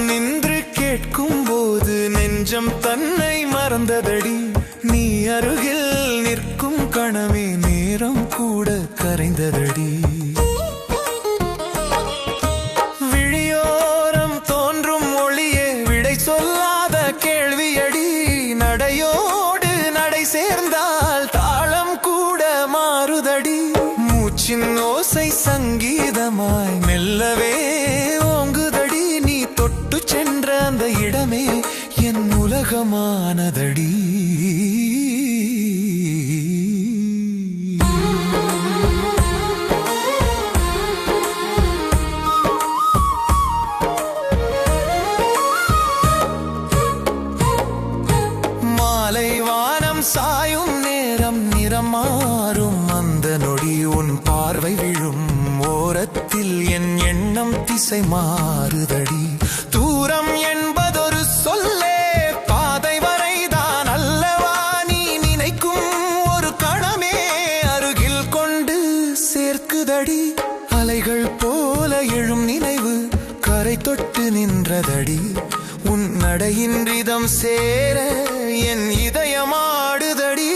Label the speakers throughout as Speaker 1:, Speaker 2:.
Speaker 1: நின்று கேட்கும் போது நெஞ்சம் தன்னை மறந்ததடி. நீ அருகில் நிற்கும் கணமே நேரம் கூட கரைந்ததடி. விழியோரம் தோன்றும் ஒளியே விடை சொல்லாத கேள்வியடி. நடையோடு நடை சேர்ந்தால் தாளம் கூட மாறுதடி. மூச்சின் ஓசை சங்கீதமாய் மெல்லவே ஓங்குதடி. நீ தொட்டு சென்ற அந்த இடமே என் உலகமானதடி. மாலை வானம் சாயும் நேரம் நிறம் மாறும் அந்த நொடி. உன் பார்வை விழும் ஓரத்தில் என் எண்ணம் திசை மாறுதடி. தூரம் என்பதொரு சொல்லே பாதை வரைதான் அல்லவா. நீ நினைக்கும் ஒரு கணமே அருகில் கொண்டு சேர்க்குதடி. அலைகள் போல எழும் நினைவு கரை தொட்டு நின்றதடி. உன் நடையின் ரிதம் சேர என் இதயமாடுதடி.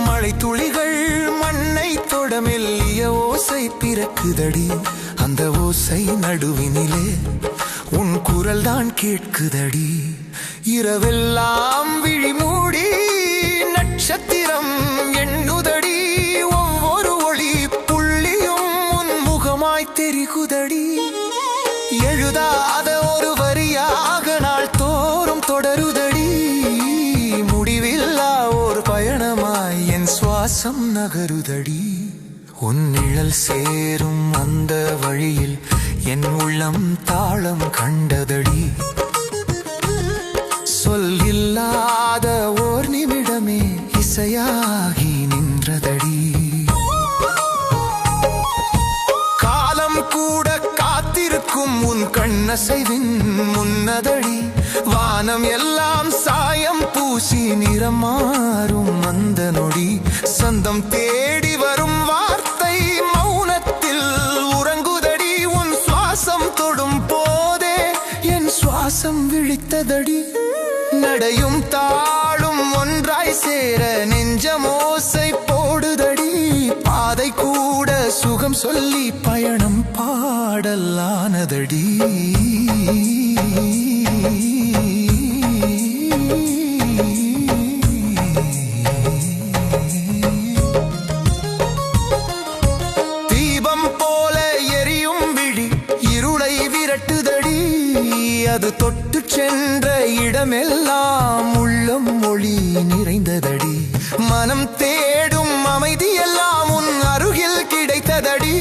Speaker 1: மழை துளிகள் மண்ணை தொட மெல்லிய ஓசை பிறக்குதடி. அந்த ஓசை நடுவினிலே உன் குரல் தான் கேட்குதடி. இரவெல்லாம் விழி மூடி நட்சத்திரம் எண்ணுதடி. ஒவ்வொரு ஒளி புள்ளியும் உன் முகமாய் தெரிகுதடி. எழுதாத ஒரு வரியாக நாள் தோறும் தொடருதடி. முடிவில்லா ஒரு பயணமாய் என் சுவாசம் நகருதடி. உன் நிழல் சேரும் அந்த வழியில் என் உள்ளம் தாளம் கண்டதடி. சொல்லில்லாத ஓர் நிமிடமே இசையாகி நின்றதடி. காலம் கூட காத்திருக்கும் உன் கண்ணசைவின் முன்னதடி. வானம் எல்லாம் சாயம் பூசி நிறம் மாறும் அந்த நொடி. சொந்தம் தேடி வரும் வார்த்தை மௌனத்தில் உறங்குதடி. உன் சுவாசம் தொடும் போதே என் சுவாசம் விழித்ததடி. நடையும் தாளும் ஒன்றாய் சேர நெஞ்சமோசை போடுதடி. பாதை கூட சுகம் சொல்லி பயணம் பாடலானதடி. தீபம் போல எரியும் விழி இருளை விரட்டுதடி. அது தொட்டு சென்ற இடமெல்லாம் உள்ளம் மொழி நிறைந்ததடி. மனம் தேடும் அமைதி எல்லாம் உன் அருகில் கிடைத்ததடி.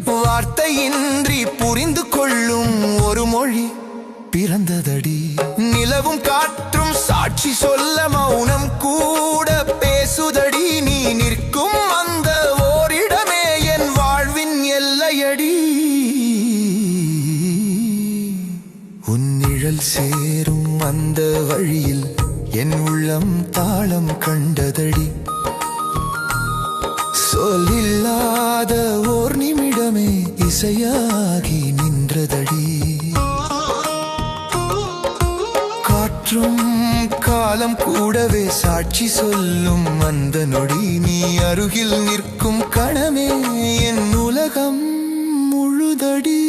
Speaker 1: வார்த்தையின்றி புரிந்து கொள்ளும் ஒரு மொழி பிறந்ததடி. நிலவும் காற்றும் சாட்சி சொல்ல மௌனம் கூட பேசுதடி. நீ நிற்கும் அந்த ஓரிடமே என் வாழ்வின் எல்லையடி. உன் நிழல் சேரும் அந்த வழியில் என் உள்ளம் தாளம் கண்டதடி. சொல்லில்லாத ஓர் நிமிடமே இசையாகி நின்றதடி. காற்றும் காலம் கூடவே சாட்சி சொல்லும் அந்த நொடி. நீ அருகில் நிற்கும் கணமே என் உலகம் முழுதடி.